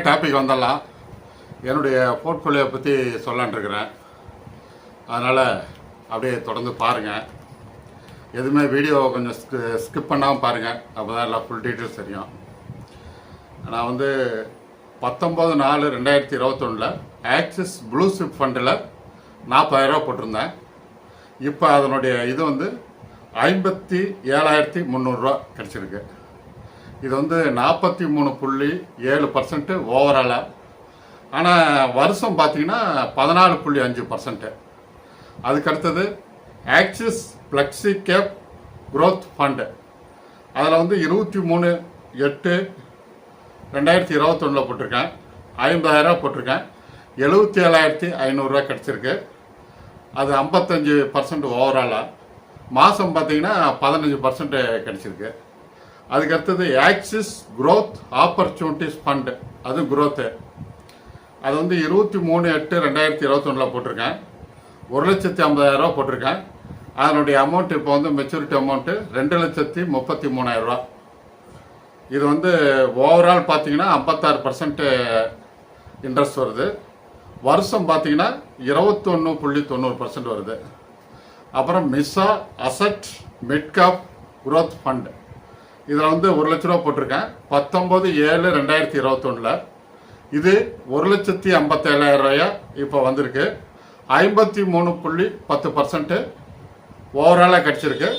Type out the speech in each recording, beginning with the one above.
Topic வந்துடலாம். என்னுடைய portfolio பற்றி சொல்லலான் இருக்கிறேன். அதனால் அப்படியே தொடர்ந்து பாருங்கள். எதுவுமே வீடியோ கொஞ்சம் ஸ்கிப் பண்ணாமல் பாருங்கள். அப்போ தான் எல்லாம் ஃபுல் டீட்டெயில்ஸ் தெரியும். நான் 19/4/2021 ஆக்சிஸ் ப்ளூ சிப் ஃபண்டில் 40,000 போட்டிருந்தேன். இப்போ அதனுடைய இது 57,300 கிடச்சிருக்கு. இது 43.7% ஓவராலாக. ஆனால் வருஷம் பார்த்தீங்கன்னா 14.5%. அதுக்கடுத்தது axis flexi gap growth fund. அதில் 23/8/2021 போட்டிருக்கேன். 50,000 போட்டிருக்கேன். 77,500 கிடச்சிருக்கு. அது 55% ஓவராலாக. மாதம் பார்த்தீங்கன்னா 15% கிடச்சிருக்கு. அதுக்கடுத்தது ஆக்சிஸ் க்ரோத் ஆப்பர்ச்சுனிட்டிஸ் ஃபண்டு, அது க்ரோத்து. அது 23/8/2021 போட்டிருக்கேன். 1,50,000 போட்டிருக்கேன். அதனுடைய அமௌண்ட் இப்போ மெச்சூரிட்டி அமௌண்ட்டு 2,33,000. இது ஓவரால் பார்த்தீங்கன்னா 56% இன்ட்ரெஸ்ட் வருது. வருஷம் பார்த்தீங்கன்னா 21.90% வருது. அப்புறம் மிஸ்ஸா அசட் மிட்காப் குரோத் ஃபண்டு. இதில் 1,00,000 போட்டிருக்கேன். 19/7/2021. இது 1,57,000 இப்போ வந்திருக்கு. 53.10% ஓவராலாக கிடச்சிருக்கு.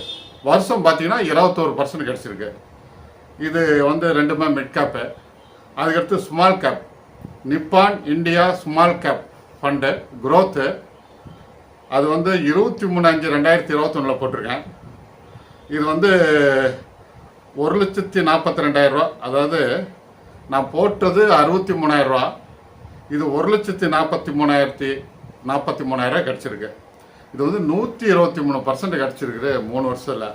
வருஷம் பார்த்தீங்கன்னா 21% கிடச்சிருக்கு. இது ரெண்டுமே மிட் கேப்பு. அதுக்கடுத்து ஸ்மால் கேப் நிப்பான் India small cap fund growth. அது 23/5/2021 போட்டிருக்கேன். இது 1,42,000. அதாவது நான் போட்டது 63,000. இது 1,43,043 கிடச்சிருக்கு. இது 123% கிடச்சிருக்குது 3 வருஷத்தில்.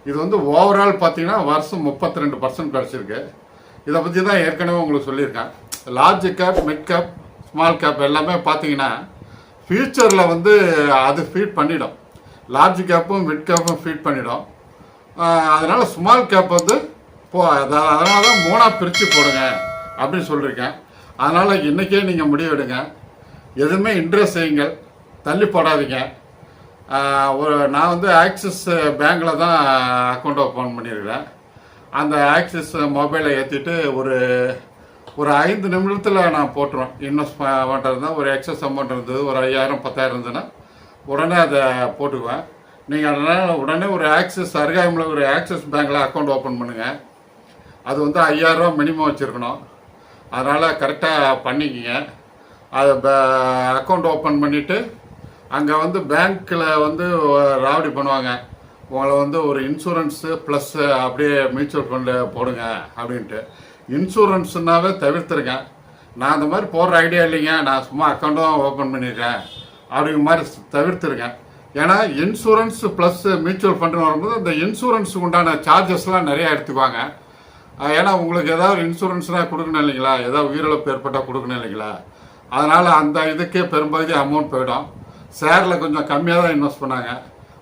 இது ஓவரால் பார்த்தீங்கன்னா வருஷம் 32% கிடச்சிருக்கு. இதை பற்றி தான் ஏற்கனவே உங்களுக்கு சொல்லியிருக்கேன். Large cap mid cap small cap எல்லாமே பார்த்தீங்கன்னா ஃபியூச்சரில் அது ஃபீட் பண்ணிடும். லார்ஜ் கேப்பும் மிட் கேப்பும் ஃபீட் பண்ணிடும். அதனால் ஸ்மால் கேப் அதனால தான் 3ஆக பிரித்து போடுங்க அப்படின்னு சொல்லியிருக்கேன். அதனால் இன்றைக்கே நீங்கள் முடிவெடுங்க. எதுவுமே இன்ட்ரெஸ்ட் செய்யுங்கள், தள்ளி போடாதீங்க. நான் ஆக்சிஸ் பேங்கில் தான் அக்கௌண்ட் ஓப்பன் பண்ணியிருக்கிறேன். அந்த ஆக்சிஸ் மொபைலை ஏற்றிட்டு ஒரு 5 நிமிடத்தில் நான் போட்டுருவேன். இன்வெஸ்ட் பண்ணுறதுனா ஒரு எக்ஸஸ் அமௌண்ட் இருந்தது, ஒரு 5,000 10,000 இருந்ததுன்னா உடனே அதை போட்டுக்குவேன். நீங்கள் அதனால் உடனே ஒரு ஆக்சிஸ் அருகாமையில் ஒரு ஆக்சிஸ் பேங்கில் அக்கௌண்ட் ஓப்பன் பண்ணுங்கள். அது 5,000 மினிமம் வச்சுருக்கணும். அதனால் கரெக்டாக பண்ணிக்கிங்க. அதை அக்கௌண்ட் ஓப்பன் பண்ணிவிட்டு அங்கே பேங்க்கில் ராவடி பண்ணுவாங்க. உங்களை ஒரு இன்சூரன்ஸு ப்ளஸ் அப்படியே மியூச்சுவல் ஃபண்டு போடுங்க அப்படின்ட்டு. இன்சூரன்ஸுன்னாவே தவிர்த்துருக்கேன். நான் அந்த மாதிரி போடுற ஐடியா இல்லைங்க, நான் சும்மா அக்கௌண்ட்டும் ஓப்பன் பண்ணியிருக்கேன் அப்படிங்கிற மாதிரி தவிர்த்துருக்கேன். ஏன்னா இன்சூரன்ஸ் ப்ளஸ் மியூச்சுவல் ஃபண்டுன்னு வரும்போது அந்த இன்சூரன்ஸுக்கு உண்டான சார்ஜஸ்லாம் நிறையா எடுத்துக்குவாங்க. ஏன்னா உங்களுக்கு ஏதாவது இன்சூரன்ஸ்லாம் கொடுக்கணும் இல்லைங்களா, ஏதாவது உயிரிழப்பு ஏற்பட்டால் கொடுக்கணும் இல்லைங்களா. அதனால் அந்த இதுக்கே பெரும்பகுதி அமௌண்ட் போயிடும். ஷேரில் கொஞ்சம் கம்மியாக தான் இன்வெஸ்ட் பண்ணாங்க.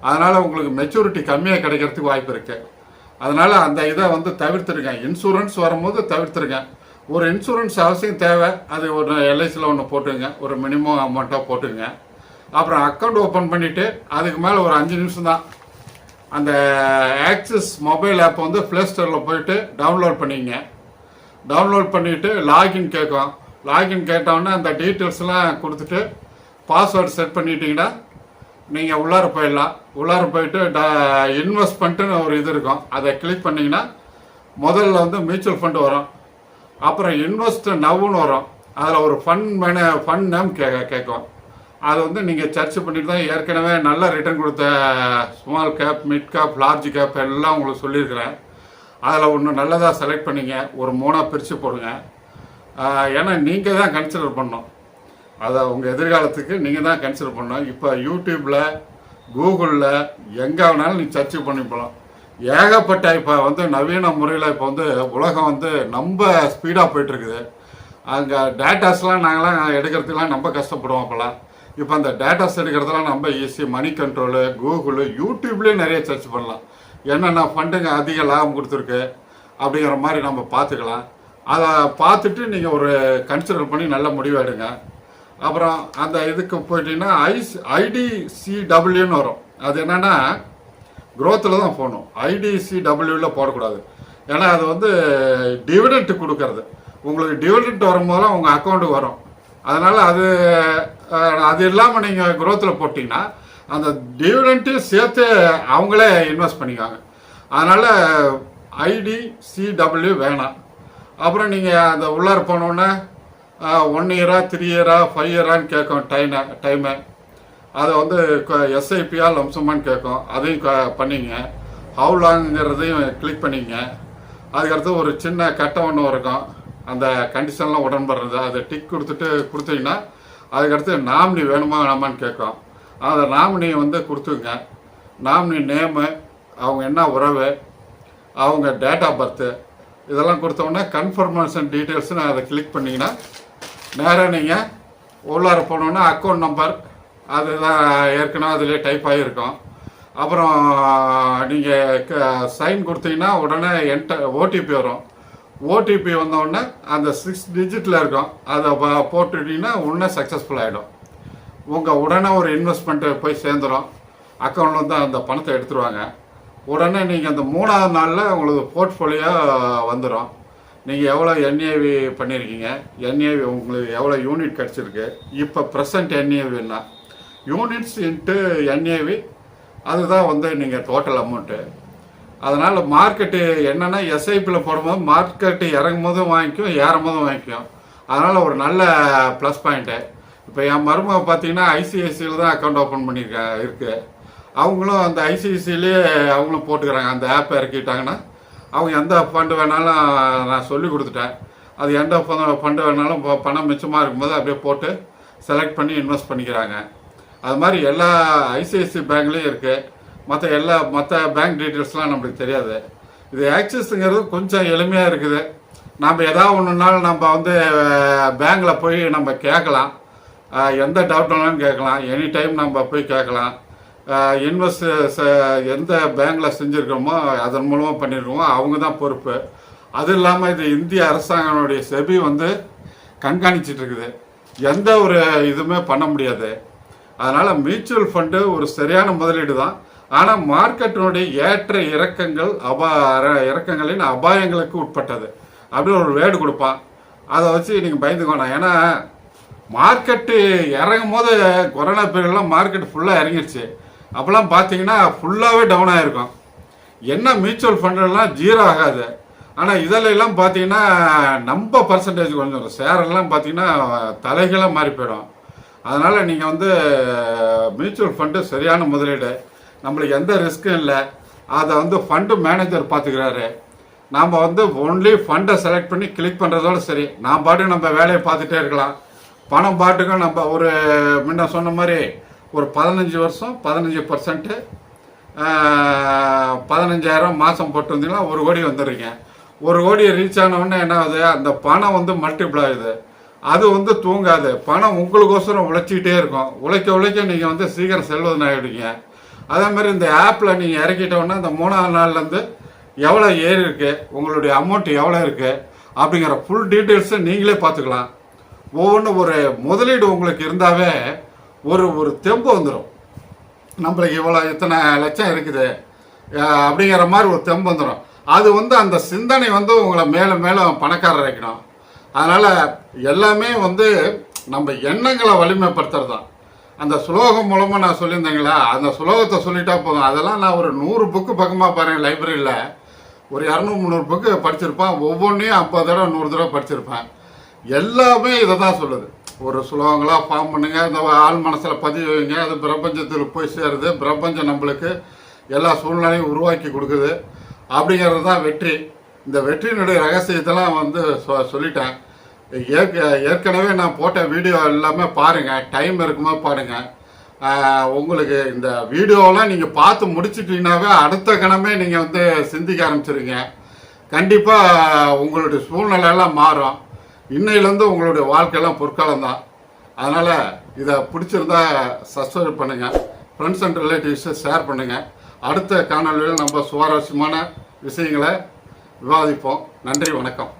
அதனால் உங்களுக்கு மெச்சூரிட்டி கம்மியாக கிடைக்கிறதுக்கு வாய்ப்பு இருக்குது. அதனால் அந்த இதை தவிர்த்துருக்கேன். இன்சூரன்ஸ் வரும்போது தவிர்த்துருக்கேன். ஒரு இன்சூரன்ஸ் அவசியம் தேவை, அது ஒரு எல்ஐசியில் ஒன்று போட்டுங்க, ஒரு மினிமம் அமௌண்ட்டாக போட்டுங்க. அப்புறம் அக்கௌண்ட் ஓப்பன் பண்ணிவிட்டு அதுக்கு மேலே ஒரு 5 நிமிஷம் தான் அந்த ஆக்சிஸ் மொபைல் ஆப் ப்ளே ஸ்டோரில் போயிட்டு டவுன்லோட் பண்ணிங்க. டவுன்லோட் பண்ணிவிட்டு லாகின் கேட்கும். லாகின் கேட்டோன்னே அந்த டீட்டெயில்ஸ்லாம் கொடுத்துட்டு பாஸ்வேர்டு செட் பண்ணிட்டீங்கன்னா நீங்கள் உள்ளார போயிடலாம். உள்ளார போயிட்டு இன்வெஸ்ட்மெண்ட்டுன்னு ஒரு இது இருக்கும். அதை கிளிக் பண்ணிங்கன்னா முதல்ல மியூச்சுவல் ஃபண்டு வரும். அப்புறம் இன்வெஸ்ட் நவ்னு வரும். அதில் ஒரு ஃபண்ட் நேம் கேட்கும். அது நீங்கள் சர்ச் பண்ணிட்டு தான் ஏற்கனவே நல்ல ரிட்டர்ன் கொடுத்த small cap mid cap large cap எல்லாம் உங்களுக்கு சொல்லியிருக்கிறேன். அதில் ஒன்று நல்லதாக செலக்ட் பண்ணிங்க, ஒரு 3ஆக பிரித்து போடுங்க. ஏன்னா நீங்கள் தான் கன்சிடர் பண்ணணும். அதை உங்கள் எதிர்காலத்துக்கு நீங்கள் தான் கன்சிடர் பண்ணணும். இப்போ யூடியூப்பில் கூகுளில் எங்கே வேணாலும் நீங்கள் சர்ச் பண்ணி போகலாம். ஏகப்பட்ட இப்போ நவீன முறையில் இப்போ உலகம் ரொம்ப ஸ்பீடாக போயிட்டுருக்குது. அங்கே டேட்டாஸ்லாம் நாங்களாம் எடுக்கிறதுக்கெலாம் ரொம்ப கஷ்டப்படுவோம். அப்போல்லாம் இப்போ அந்த டேட்டாஸ் எடுக்கிறதுலாம் ரொம்ப ஈஸி. மணி கண்ட்ரோலு, கூகுளு, யூடியூப்லேயும் நிறைய சர்ச் பண்ணலாம். என்னென்ன ஃபண்டுங்க அதிக லாபம் கொடுத்துருக்கு அப்படிங்கிற மாதிரி நம்ம பார்த்துக்கலாம். அதை பார்த்துட்டு நீங்கள் ஒரு கன்சிடர் பண்ணி நல்ல முடிவு எடுங்க. அப்புறம் அந்த இதுக்கு போயிட்டீங்கன்னா IDCWன்னு வரும். அது என்னென்னா க்ரோத்தில் தான் போகணும், IDCWவில் போடக்கூடாது. ஏன்னா அது வந்து டிவிடெண்ட் கொடுக்கறது. உங்களுக்கு டிவிடெண்ட் வரும்போதெல்லாம் உங்கள் அக்கௌண்ட்டுக்கு வரும். அதனால் அது இல்லாமல் நீங்கள் க்ரோத்தில் போட்டிங்கன்னா அந்த டிவிடெண்ட்டையும் சேர்த்து அவங்களே இன்வெஸ்ட் பண்ணிக்காங்க. அதனால் IDCW வேணாம். அப்புறம் நீங்கள் அந்த உள்ளார போனோன்னே 1 இயரா 3 இயரா 5 இயரான்னு கேட்கும் டைமு. அதை வந்து SIPயா லம்சமான்னு கேட்கும். அதையும் பண்ணிங்க. ஹவு லாங்கிறதையும் கிளிக் பண்ணிங்க. அதுக்கடுத்து ஒரு சின்ன கட்டம் ஒன்று இருக்கும், அந்த கண்டிஷன்லாம் உடன்படுறது, அதை டிக் கொடுத்தீங்கன்னா அதுக்கடுத்து நாமினி வேணுமா வேணாமான்னு கேட்கும். அந்த நாமினி வந்து கொடுத்துங்க. நாமினி நேமு, அவங்க என்ன உறவு, அவங்க டேட் ஆஃப் பர்த்து, இதெல்லாம் கொடுத்தோன்னே கன்ஃபர்மேஷன் டீட்டெயில்ஸ்னு அதை கிளிக் பண்ணிங்கன்னா நேராக நீங்கள் உள்ளார போனோன்னா அக்கௌண்ட் நம்பர் அதுதான் ஏற்கனவே அதிலே டைப் ஆகியிருக்கும். அப்புறம் நீங்கள் சைன் கொடுத்தீங்கன்னா உடனே OTP வரும். OTP வந்தோடனே அந்த 6 டிஜிட்டில் இருக்கும், அதை போட்டுட்டிங்கன்னா உடனே சக்ஸஸ்ஃபுல் ஆகிடும். உங்கள் உடனே ஒரு இன்வெஸ்ட்மெண்ட்டு போய் சேர்ந்துடும். அக்கௌண்ட்டில் வந்து அந்த பணத்தை எடுத்துருவாங்க. உடனே நீங்கள் அந்த 3ஆவது நாளில் உங்களுக்கு போர்ட்ஃபோலியோ வந்துடும். நீங்கள் எவ்வளோ NAV பண்ணியிருக்கீங்க, NAV உங்களுக்கு எவ்வளோ யூனிட் கிடச்சிருக்கு, இப்போ ப்ரெசன்ட் NAVன்னா யூனிட்ஸ் இன்ட்டு NAV, அதுதான் வந்து நீங்கள் டோட்டல் அமௌண்ட்டு. அதனால் மார்க்கெட்டு என்னென்னா SIPயில் போடும்போது மார்க்கெட்டு இறங்கும் போதும் வாங்கிக்கும், ஏறும் போதும் வாங்கிக்கும். அதனால் ஒரு நல்ல ப்ளஸ் பாயிண்ட்டு. இப்போ என் மருமக பார்த்தீங்கன்னா ICICIயில் தான் அக்கௌண்ட் ஓப்பன் இருக்குது. அவங்களும் அந்த ICICIலேயே அவங்களும் போட்டுக்கிறாங்க. அந்த ஆப்பை இறக்கிட்டாங்கன்னா அவங்க எந்த ஃபண்டு வேணாலும் நான் சொல்லி கொடுத்துட்டேன். அது எந்த ஃபண்டு வேணாலும் பணம் மிச்சமாக இருக்கும்போது அப்படியே போட்டு செலக்ட் பண்ணி இன்வெஸ்ட் பண்ணிக்கிறாங்க. அது மாதிரி எல்லா ICICI பேங்க்லேயும் இருக்குது. மற்ற பேங்க் டீட்டெயில்ஸ்லாம் நம்மளுக்கு தெரியாது. இது ஆக்சிஸுங்கிறது கொஞ்சம் எளிமையாக இருக்குது. நம்ம எதாவது ஒன்றுனாலும் நம்ம வந்து பேங்க்கில் போய் நம்ம கேட்கலாம், எந்த டவுட்னாலும் கேட்கலாம், எனி டைம் நம்ம போய் கேட்கலாம். இன்வெஸ்ட் எந்த பேங்க்கில் செஞ்சுருக்கோமோ அதன் மூலமாக பண்ணியிருக்கோமோ அவங்க தான் பொறுப்பு. அது இல்லாமல் இது இந்திய அரசாங்கனுடைய செபி வந்து கண்காணிச்சிட்டு இருக்குது. எந்த ஒரு இதுவுமே பண்ண முடியாது. அதனால் மியூச்சுவல் ஃபண்டு ஒரு சரியான முதலீடு தான். ஆனால் மார்க்கெட்டினுடைய ஏற்ற இறக்கங்களின் அபாயங்களுக்கு உட்பட்டது அப்படின்னு ஒரு வேர்டு கொடுப்பான். அதை வச்சு நீங்கள் பயந்துக்கணும். ஏன்னா மார்க்கெட்டு இறங்கும் போது கொரோனா பீரியட்லாம் மார்க்கெட் ஃபுல்லாக இறங்கிடுச்சு. அப்போல்லாம் பார்த்தீங்கன்னா ஃபுல்லாகவே டவுன் ஆகிருக்கும். என்ன மியூச்சுவல் ஃபண்டெல்லாம் ஜீரோ ஆகாது. ஆனால் இதிலெல்லாம் பார்த்தீங்கன்னா நம்ம பர்சன்டேஜ் கொஞ்சம் ஷேரெல்லாம் பார்த்தீங்கன்னா தலைகளாக மாறி போயிடும். அதனால் நீங்கள் வந்து மியூச்சுவல் ஃபண்டு சரியான முதலீடு. நம்மளுக்கு எந்த ரிஸ்க்கும் இல்லை. அதை வந்து ஃபண்டு மேனேஜர் பார்த்துக்கிறாரு. நாம் வந்து ஒன்லி ஃபண்டை செலக்ட் பண்ணி கிளிக் பண்ணுறதோடு சரி. நான் பாட்டுக்கு நம்ம வேலையை பார்த்துட்டே இருக்கலாம். பணம் பாட்டுக்கும் நம்ம ஒரு முன்ன சொன்ன மாதிரி ஒரு 15 வருஷம் 15% 15,000 மாதம் போட்டு வந்தீங்கன்னா 1 கோடி வந்துடுறீங்க. 1 கோடி ரீச் ஆனவுடனே என்ன ஆகுது, அந்த பணம் வந்து மல்டிபிள் ஆகுது. அது வந்து தூங்காது. பணம் உங்களுக்கோசரம் உழைச்சிக்கிட்டே இருக்கும். உழைக்க நீங்கள் வந்து சீக்கிரம் செல்வதன் ஆகிடுவீங்க. அதே மாதிரி இந்த ஆப்பில் நீங்கள் இறக்கிட்டோன்னா இந்த 3ஆவது நாள்லேருந்து எவ்வளோ ஏறி இருக்குது, உங்களுடைய அமௌண்ட் எவ்வளோ இருக்குது அப்படிங்கிற ஃபுல் டீட்டெயில்ஸை நீங்களே பார்த்துக்கலாம். ஒவ்வொன்றும் ஒரு முதலீடு உங்களுக்கு இருந்தாவே ஒரு தெம்பு வந்துடும். நம்மளுக்கு இத்தனை லட்சம் இருக்குது அப்படிங்கிற மாதிரி ஒரு தெம்பு வந்துடும். அது வந்து அந்த சிந்தனை வந்து உங்களை மேலும் மேலும் பணக்காரர் வைக்கணும். அதனால் எல்லாமே வந்து நம்ம எண்ணங்களை வலிமைப்படுத்துறது தான். அந்த ஸ்லோகம் மூலமாக நான் சொல்லியிருந்தேங்களா, அந்த ஸ்லோகத்தை சொல்லிட்டா போதும். அதெல்லாம் நான் ஒரு 100 புக்கு பக்கமாக பாருங்கள். லைப்ரரியில் ஒரு 200-300 புக்கு படிச்சிருப்பேன். ஒவ்வொன்றையும் 50 தடவை 100 தடவை படிச்சிருப்பேன். எல்லாமே இதை தான் சொல்லுது. ஒரு ஸ்லோகங்களாக ஃபார்ம் பண்ணுங்கள், அந்த ஆள் மனசில் பதிவு வைங்க. அது பிரபஞ்சத்தில் போய் சேருது. பிரபஞ்சம் நம்மளுக்கு எல்லா சூழ்நிலையும் உருவாக்கி கொடுக்குது. அப்படிங்கிறது தான் வெற்றி. இந்த வெற்றியினுடைய ரகசியத்தெல்லாம் வந்து சொல்லிட்டேன். ஏற்கனவே நான் போட்ட வீடியோ எல்லாமே பாருங்கள். டைம் இருக்கும்போது பாருங்கள். உங்களுக்கு இந்த வீடியோவெலாம் நீங்கள் பார்த்து முடிச்சிட்டிங்கனாவே அடுத்த கணமே நீங்கள் வந்து சிந்திக்க ஆரம்பிச்சிருங்க. கண்டிப்பாக உங்களுடைய சூழ்நிலையெல்லாம் மாறும். இன்னையிலேருந்து உங்களுடைய வாழ்க்கையெல்லாம் பொற்காலம் தான். அதனால் இதை பிடிச்சிருந்தா சப்ஸ்கிரைப் பண்ணுங்கள், ஃப்ரெண்ட்ஸ் அண்ட் ரிலேட்டிவ்ஸை ஷேர் பண்ணுங்கள். அடுத்த காணொலியில் நம்ம சுவாரஸ்யமான விஷயங்களை விவாதிப்போம். நன்றி, வணக்கம்.